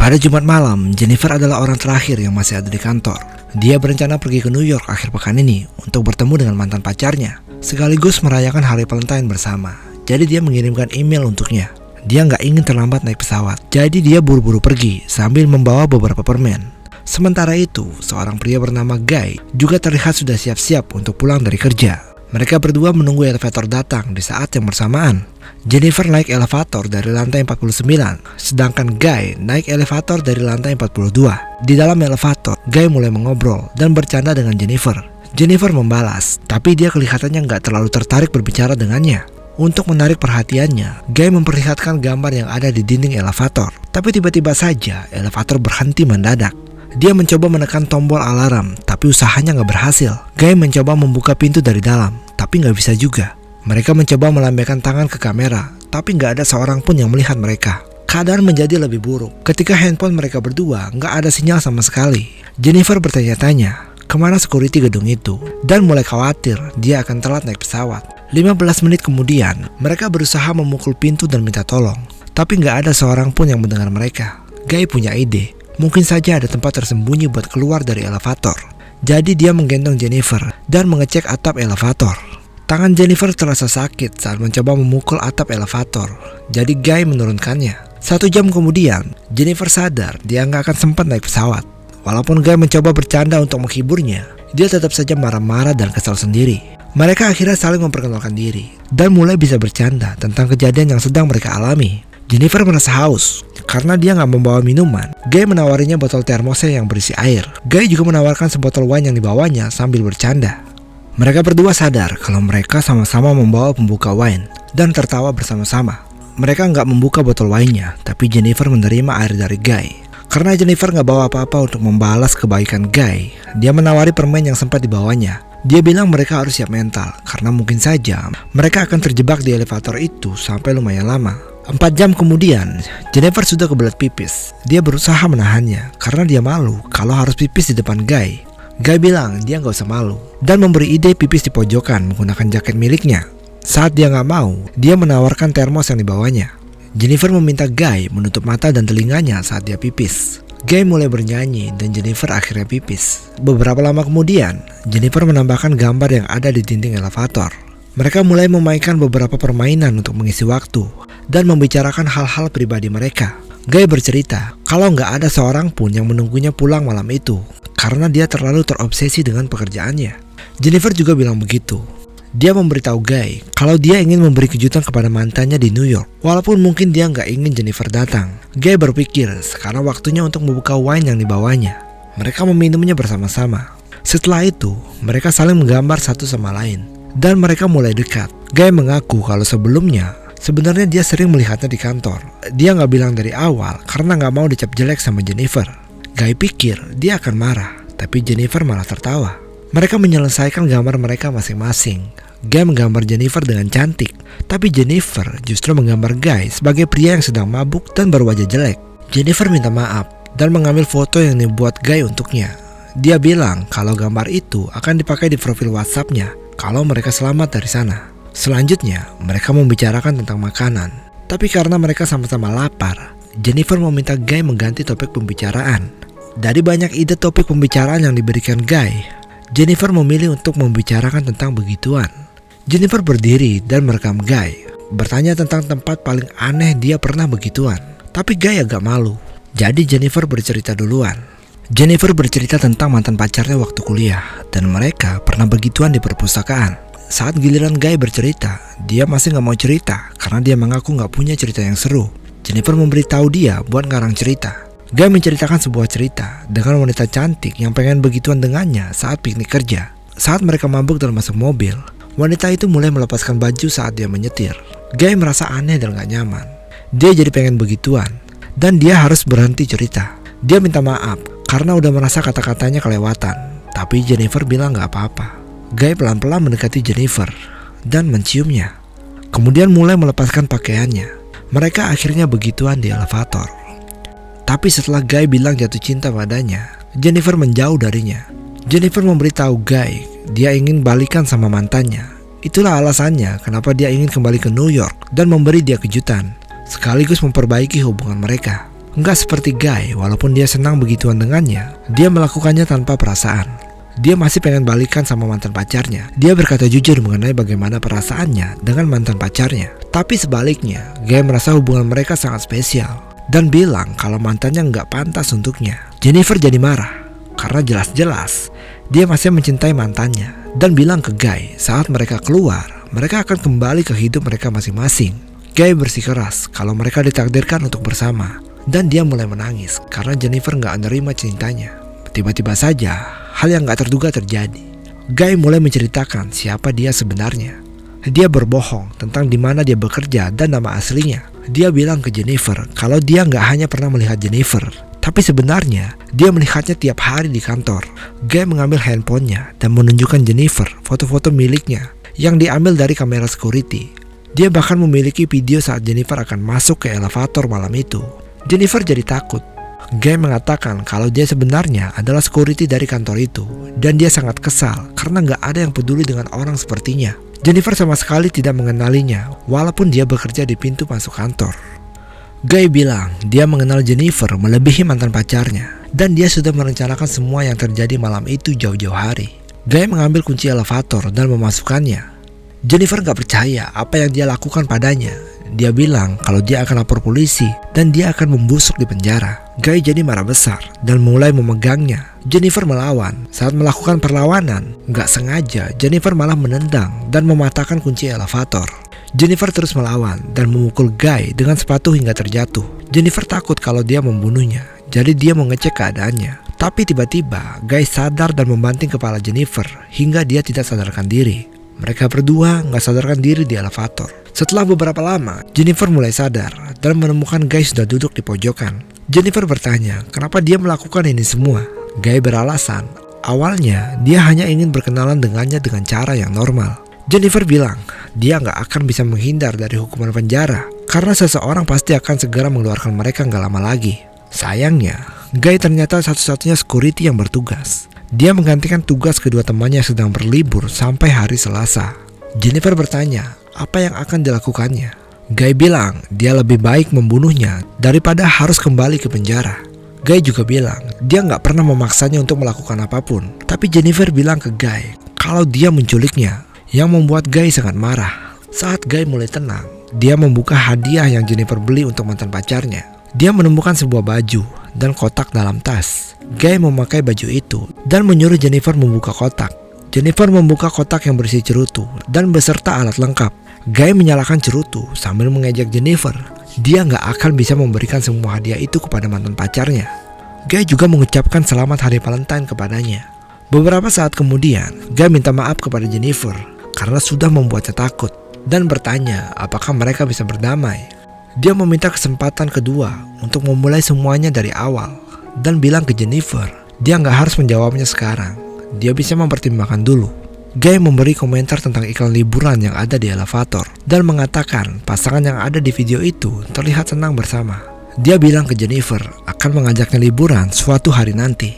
Pada Jumat malam, Jennifer adalah orang terakhir yang masih ada di kantor. Dia berencana pergi ke New York akhir pekan ini untuk bertemu dengan mantan pacarnya, sekaligus merayakan hari Valentine bersama. Jadi dia mengirimkan email untuknya. Dia nggak ingin terlambat naik pesawat, jadi dia buru-buru pergi sambil membawa beberapa permen. Sementara itu, seorang pria bernama Guy juga terlihat sudah siap-siap untuk pulang dari kerja. Mereka berdua menunggu elevator datang di saat yang bersamaan. Jennifer naik elevator dari lantai 49, sedangkan Guy naik elevator dari lantai 42. Di dalam elevator, Guy mulai mengobrol dan bercanda dengan Jennifer. Jennifer membalas, tapi dia kelihatannya nggak terlalu tertarik berbicara dengannya. Untuk menarik perhatiannya, Guy memperlihatkan gambar yang ada di dinding elevator. Tapi tiba-tiba saja elevator berhenti mendadak. Dia mencoba menekan tombol alarm, tapi usahanya nggak berhasil. Guy mencoba membuka pintu dari dalam, tapi nggak bisa juga. Mereka mencoba melambaikan tangan ke kamera, tapi nggak ada seorang pun yang melihat mereka. Keadaan menjadi lebih buruk ketika handphone mereka berdua nggak ada sinyal sama sekali. Jennifer bertanya-tanya kemana security gedung itu dan mulai khawatir dia akan telat naik pesawat. 15 menit kemudian, mereka berusaha memukul pintu dan minta tolong, tapi nggak ada seorang pun yang mendengar mereka. Guy punya ide, mungkin saja ada tempat tersembunyi buat keluar dari elevator. Jadi dia menggendong Jennifer dan mengecek atap elevator. Tangan Jennifer terasa sakit saat mencoba memukul atap elevator, jadi Guy menurunkannya. 1 jam kemudian, Jennifer sadar dia nggak akan sempat naik pesawat. Walaupun Guy mencoba bercanda untuk menghiburnya, dia tetap saja marah-marah dan kesal sendiri. Mereka akhirnya saling memperkenalkan diri dan mulai bisa bercanda tentang kejadian yang sedang mereka alami. Jennifer merasa haus karena dia nggak membawa minuman. Guy menawarinya botol termosnya yang berisi air. Guy juga menawarkan sebotol wine yang dibawanya sambil bercanda. Mereka berdua sadar kalau mereka sama-sama membawa pembuka wine dan tertawa bersama-sama. Mereka nggak membuka botol wine-nya, tapi Jennifer menerima air dari Guy. Karena Jennifer nggak bawa apa-apa untuk membalas kebaikan Guy, dia menawari permen yang sempat dibawanya. Dia bilang mereka harus siap mental, karena mungkin saja mereka akan terjebak di elevator itu sampai lumayan lama. 4 jam kemudian, Jennifer sudah kebelet pipis. Dia berusaha menahannya, karena dia malu kalau harus pipis di depan Guy. Guy bilang dia nggak usah malu dan memberi ide pipis di pojokan menggunakan jaket miliknya. Saat dia nggak mau, dia menawarkan termos yang dibawanya. Jennifer meminta Guy menutup mata dan telinganya saat dia pipis. Guy mulai bernyanyi dan Jennifer akhirnya pipis. Beberapa lama kemudian, Jennifer menambahkan gambar yang ada di dinding elevator. Mereka mulai memainkan beberapa permainan untuk mengisi waktu dan membicarakan hal-hal pribadi mereka. Guy bercerita kalau nggak ada seorang pun yang menunggunya pulang malam itu karena dia terlalu terobsesi dengan pekerjaannya. Jennifer juga bilang begitu. Dia memberitahu Guy kalau dia ingin memberi kejutan kepada mantannya di New York, walaupun mungkin dia nggak ingin Jennifer datang. Guy berpikir sekarang waktunya untuk membuka wine yang dibawanya. Mereka meminumnya bersama-sama. Setelah itu, mereka saling menggambar satu sama lain dan mereka mulai dekat. Guy mengaku kalau sebelumnya sebenarnya dia sering melihatnya di kantor. Dia nggak bilang dari awal karena nggak mau dicap jelek sama Jennifer. Guy pikir dia akan marah, tapi Jennifer malah tertawa. Mereka menyelesaikan gambar mereka masing-masing. Guy menggambar Jennifer dengan cantik, tapi Jennifer justru menggambar Guy sebagai pria yang sedang mabuk dan berwajah jelek. Jennifer minta maaf dan mengambil foto yang dibuat Guy untuknya. Dia bilang kalau gambar itu akan dipakai di profil WhatsApp-nya kalau mereka selamat dari sana. Selanjutnya, mereka membicarakan tentang makanan. Tapi karena mereka sama-sama lapar, Jennifer meminta Guy mengganti topik pembicaraan. Dari banyak ide topik pembicaraan yang diberikan Guy, Jennifer memilih untuk membicarakan tentang begituan. Jennifer berdiri dan merekam Guy, bertanya tentang tempat paling aneh dia pernah begituan. Tapi Guy agak malu, jadi Jennifer bercerita duluan. Jennifer bercerita tentang mantan pacarnya waktu kuliah, dan mereka pernah begituan di perpustakaan. Saat giliran Guy bercerita, dia masih gak mau cerita karena dia mengaku gak punya cerita yang seru. Jennifer memberitahu dia buat ngarang cerita. Guy menceritakan sebuah cerita dengan wanita cantik yang pengen begituan dengannya saat piknik kerja. Saat mereka mabuk dan masuk mobil, wanita itu mulai melepaskan baju saat dia menyetir. Guy merasa aneh dan gak nyaman. Dia jadi pengen begituan dan dia harus berhenti cerita. Dia minta maaf karena udah merasa kata-katanya kelewatan, tapi Jennifer bilang gak apa-apa. Guy pelan-pelan mendekati Jennifer dan menciumnya. Kemudian mulai melepaskan pakaiannya. Mereka akhirnya begituan di elevator. Tapi setelah Guy bilang jatuh cinta padanya, Jennifer menjauh darinya. Jennifer memberitahu Guy dia ingin balikan sama mantannya. Itulah alasannya kenapa dia ingin kembali ke New York dan memberi dia kejutan, sekaligus memperbaiki hubungan mereka. Nggak seperti Guy, walaupun dia senang begituan dengannya, dia melakukannya tanpa perasaan. Dia masih pengen balikan sama mantan pacarnya. Dia berkata jujur mengenai bagaimana perasaannya dengan mantan pacarnya. Tapi sebaliknya, Guy merasa hubungan mereka sangat spesial dan bilang kalau mantannya nggak pantas untuknya. Jennifer jadi marah karena jelas-jelas dia masih mencintai mantannya dan bilang ke Guy saat mereka keluar, mereka akan kembali ke hidup mereka masing-masing. Guy bersikeras kalau mereka ditakdirkan untuk bersama dan dia mulai menangis karena Jennifer nggak menerima cintanya. Tiba-tiba saja hal yang nggak terduga terjadi. Guy mulai menceritakan siapa dia sebenarnya. Dia berbohong tentang di mana dia bekerja dan nama aslinya. Dia bilang ke Jennifer kalau dia nggak hanya pernah melihat Jennifer, tapi sebenarnya dia melihatnya tiap hari di kantor. Guy mengambil handphonenya dan menunjukkan Jennifer foto-foto miliknya yang diambil dari kamera security. Dia bahkan memiliki video saat Jennifer akan masuk ke elevator malam itu. Jennifer jadi takut. Guy mengatakan kalau dia sebenarnya adalah security dari kantor itu dan dia sangat kesal karena nggak ada yang peduli dengan orang sepertinya. Jennifer sama sekali tidak mengenalinya walaupun dia bekerja di pintu masuk kantor. Guy bilang dia mengenal Jennifer melebihi mantan pacarnya dan dia sudah merencanakan semua yang terjadi malam itu jauh-jauh hari. Guy mengambil kunci elevator dan memasukkannya. Jennifer gak percaya apa yang dia lakukan padanya. Dia bilang kalau dia akan lapor polisi dan dia akan membusuk di penjara. Guy jadi marah besar dan mulai memegangnya. Jennifer melawan. Saat melakukan perlawanan, gak sengaja Jennifer malah menendang dan mematahkan kunci elevator. Jennifer terus melawan dan memukul Guy dengan sepatu hingga terjatuh. Jennifer takut kalau dia membunuhnya, jadi dia mau ngecek keadaannya. Tapi tiba-tiba Guy sadar dan membanting kepala Jennifer hingga dia tidak sadarkan diri. Mereka berdua gak sadarkan diri di elevator. Setelah beberapa lama, Jennifer mulai sadar dan menemukan Guy sudah duduk di pojokan. Jennifer bertanya kenapa dia melakukan ini semua. Guy beralasan, awalnya dia hanya ingin berkenalan dengannya dengan cara yang normal. Jennifer bilang dia gak akan bisa menghindar dari hukuman penjara karena seseorang pasti akan segera mengeluarkan mereka gak lama lagi. Sayangnya, Guy ternyata satu-satunya security yang bertugas. Dia menggantikan tugas kedua temannya yang sedang berlibur sampai hari Selasa. Jennifer bertanya apa yang akan dilakukannya. Guy bilang dia lebih baik membunuhnya daripada harus kembali ke penjara. Guy juga bilang dia gak pernah memaksanya untuk melakukan apapun. Tapi Jennifer bilang ke Guy kalau dia menculiknya, yang membuat Guy sangat marah. Saat Guy mulai tenang, dia membuka hadiah yang Jennifer beli untuk mantan pacarnya. Dia menemukan sebuah baju dan kotak dalam tas. Guy memakai baju itu dan menyuruh Jennifer membuka kotak. Jennifer membuka kotak yang berisi cerutu dan beserta alat lengkap. Guy menyalakan cerutu sambil mengejek Jennifer. Dia gak akan bisa memberikan semua hadiah itu kepada mantan pacarnya. Guy juga mengucapkan selamat hari Valentine kepadanya. Beberapa saat kemudian, Guy minta maaf kepada Jennifer karena sudah membuatnya takut dan bertanya apakah mereka bisa berdamai. Dia meminta kesempatan kedua untuk memulai semuanya dari awal dan bilang ke Jennifer dia gak harus menjawabnya sekarang. Dia bisa mempertimbangkan dulu. Guy memberi komentar tentang iklan liburan yang ada di elevator dan mengatakan pasangan yang ada di video itu terlihat senang bersama. Dia bilang ke Jennifer akan mengajaknya liburan suatu hari nanti.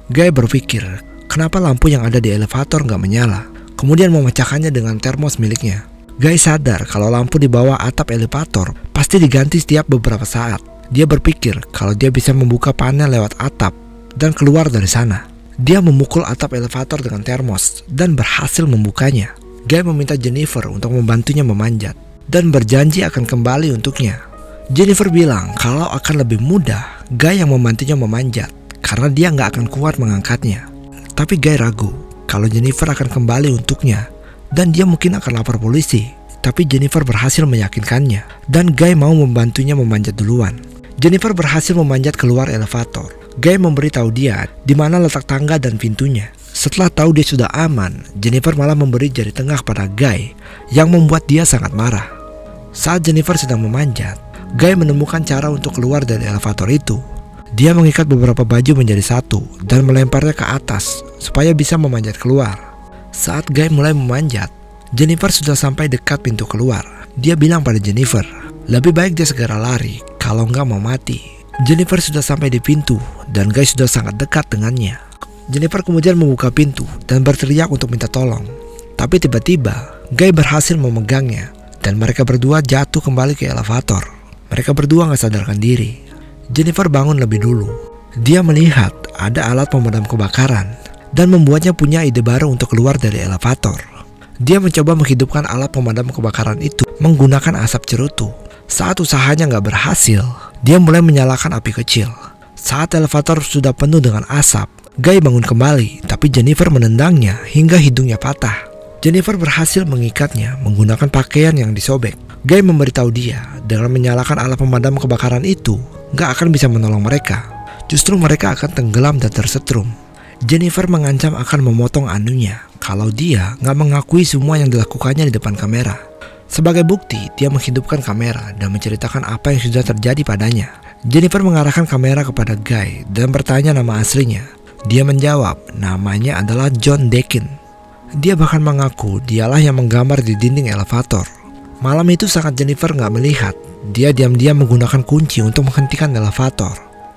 Guy berpikir kenapa lampu yang ada di elevator gak menyala, kemudian memecahkannya dengan termos miliknya. Guy sadar kalau lampu di bawah atap elevator pasti diganti setiap beberapa saat. Dia berpikir kalau dia bisa membuka panel lewat atap dan keluar dari sana. Dia memukul atap elevator dengan termos dan berhasil membukanya. Guy meminta Jennifer untuk membantunya memanjat dan berjanji akan kembali untuknya. Jennifer bilang kalau akan lebih mudah Guy yang membantunya memanjat karena dia gak akan kuat mengangkatnya. Tapi Guy ragu kalau Jennifer akan kembali untuknya dan dia mungkin akan lapor polisi. Tapi Jennifer berhasil meyakinkannya dan Guy mau membantunya memanjat duluan. Jennifer berhasil memanjat keluar elevator. Guy memberitahu dia di mana letak tangga dan pintunya. Setelah tahu dia sudah aman, Jennifer malah memberi jari tengah pada Guy yang membuat dia sangat marah. Saat Jennifer sedang memanjat, Guy menemukan cara untuk keluar dari elevator itu. Dia mengikat beberapa baju menjadi satu dan melemparnya ke atas supaya bisa memanjat keluar. Saat Guy mulai memanjat, Jennifer sudah sampai dekat pintu keluar. Dia bilang pada Jennifer, lebih baik dia segera lari kalau nggak mau mati. Jennifer sudah sampai di pintu dan Guy sudah sangat dekat dengannya. Jennifer kemudian membuka pintu dan berteriak untuk minta tolong. Tapi tiba-tiba Guy berhasil memegangnya dan mereka berdua jatuh kembali ke elevator. Mereka berdua gak sadarkan diri. Jennifer bangun lebih dulu. Dia melihat ada alat pemadam kebakaran dan membuatnya punya ide baru untuk keluar dari elevator. Dia mencoba menghidupkan alat pemadam kebakaran itu menggunakan asap cerutu. Saat usahanya nggak berhasil, dia mulai menyalakan api kecil. Saat elevator sudah penuh dengan asap, Guy bangun kembali, tapi Jennifer menendangnya hingga hidungnya patah. Jennifer berhasil mengikatnya menggunakan pakaian yang disobek. Guy memberitahu dia dengan menyalakan alat pemadam kebakaran itu nggak akan bisa menolong mereka. Justru mereka akan tenggelam dan tersetrum. Jennifer mengancam akan memotong anunya kalau dia nggak mengakui semua yang dilakukannya di depan kamera. Sebagai bukti, dia menghidupkan kamera dan menceritakan apa yang sudah terjadi padanya. Jennifer mengarahkan kamera kepada Guy dan bertanya nama aslinya. Dia menjawab, namanya adalah John Deakin. Dia bahkan mengaku dialah yang menggambar di dinding elevator. Malam itu saat Jennifer nggak melihat, dia diam-diam menggunakan kunci untuk menghentikan elevator.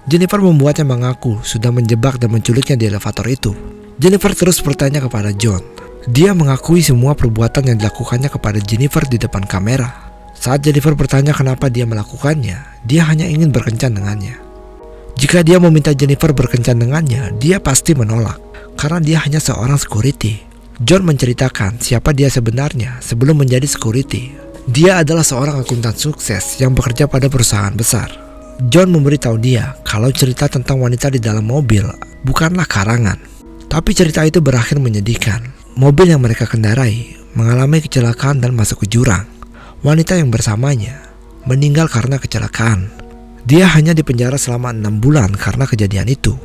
Jennifer membuatnya mengaku sudah menjebak dan menculiknya di elevator itu. Jennifer terus bertanya kepada John. Dia mengakui semua perbuatan yang dilakukannya kepada Jennifer di depan kamera. Saat Jennifer bertanya kenapa dia melakukannya, dia hanya ingin berkencan dengannya. Jika dia meminta Jennifer berkencan dengannya, dia pasti menolak karena dia hanya seorang security. John menceritakan siapa dia sebenarnya sebelum menjadi security. Dia adalah seorang akuntan sukses yang bekerja pada perusahaan besar. John memberitahu dia kalau cerita tentang wanita di dalam mobil bukanlah karangan. Tapi cerita itu berakhir menyedihkan. Mobil yang mereka kendarai mengalami kecelakaan dan masuk ke jurang. Wanita yang bersamanya meninggal karena kecelakaan. Dia hanya dipenjara selama 6 bulan karena kejadian itu.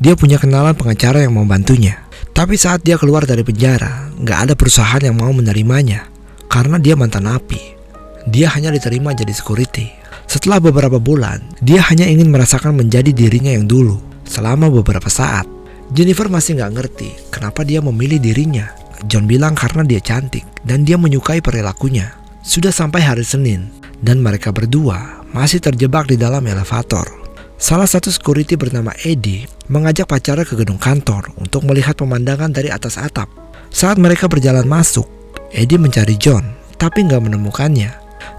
Dia punya kenalan pengacara yang membantunya. Tapi saat dia keluar dari penjara, gak ada perusahaan yang mau menerimanya karena dia mantan napi. Dia hanya diterima jadi security. Setelah beberapa bulan, dia hanya ingin merasakan menjadi dirinya yang dulu. Selama beberapa saat, Jennifer masih gak ngerti kenapa dia memilih dirinya. John bilang karena dia cantik dan dia menyukai perilakunya. Sudah sampai hari Senin, dan mereka berdua masih terjebak di dalam elevator. Salah satu security bernama Eddie mengajak pacarnya ke gedung kantor untuk melihat pemandangan dari atas atap. Saat mereka berjalan masuk, Eddie mencari John, tapi gak menemukannya.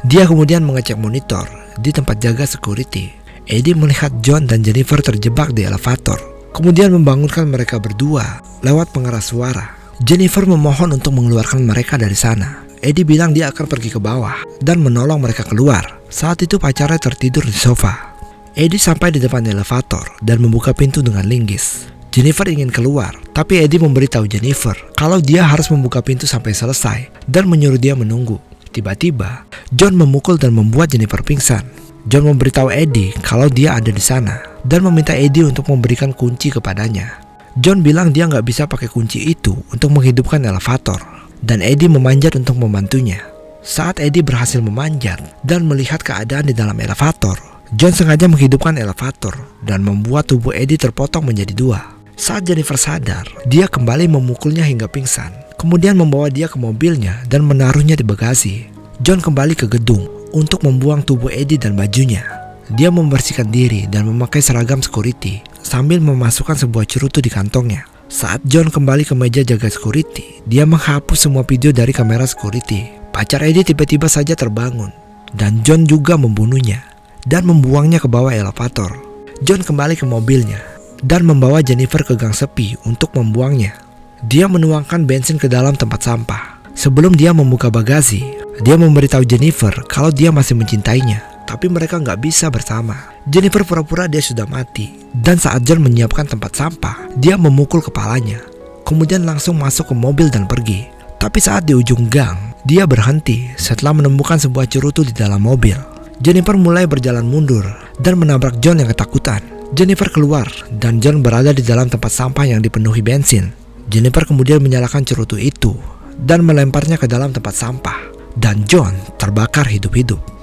Dia kemudian mengecek monitor di tempat jaga security. Eddie melihat John dan Jennifer terjebak di elevator, kemudian membangunkan mereka berdua lewat pengeras suara. Jennifer memohon untuk mengeluarkan mereka dari sana. Eddie bilang dia akan pergi ke bawah dan menolong mereka keluar. Saat itu pacarnya tertidur di sofa. Eddie sampai di depan elevator dan membuka pintu dengan linggis. Jennifer ingin keluar, tapi Eddie memberitahu Jennifer kalau dia harus membuka pintu sampai selesai dan menyuruh dia menunggu. Tiba-tiba, John memukul dan membuat Jennifer pingsan. John memberitahu Eddie kalau dia ada di sana dan meminta Eddie untuk memberikan kunci kepadanya. John bilang dia nggak bisa pakai kunci itu untuk menghidupkan elevator, dan Eddie memanjat untuk membantunya. Saat Eddie berhasil memanjat dan melihat keadaan di dalam elevator, John sengaja menghidupkan elevator dan membuat tubuh Eddie terpotong menjadi 2. Saat Jennifer sadar, dia kembali memukulnya hingga pingsan, kemudian membawa dia ke mobilnya dan menaruhnya di bagasi. John kembali ke gedung untuk membuang tubuh Eddie dan bajunya. Dia membersihkan diri dan memakai seragam security sambil memasukkan sebuah cerutu di kantongnya. Saat John kembali ke meja jaga security, dia menghapus semua video dari kamera security. Pacar Eddie tiba-tiba saja terbangun dan John juga membunuhnya dan membuangnya ke bawah elevator. John kembali ke mobilnya dan membawa Jennifer ke gang sepi untuk membuangnya. Dia menuangkan bensin ke dalam tempat sampah. Sebelum dia membuka bagasi, dia memberitahu Jennifer kalau dia masih mencintainya, tapi mereka nggak bisa bersama. Jennifer pura-pura dia sudah mati, dan saat John menyiapkan tempat sampah, dia memukul kepalanya, kemudian langsung masuk ke mobil dan pergi. Tapi saat di ujung gang, dia berhenti setelah menemukan sebuah cerutu di dalam mobil. Jennifer mulai berjalan mundur dan menabrak John yang ketakutan. Jennifer keluar dan John berada di dalam tempat sampah yang dipenuhi bensin. Jennifer kemudian menyalakan cerutu itu dan melemparnya ke dalam tempat sampah, dan John terbakar hidup-hidup.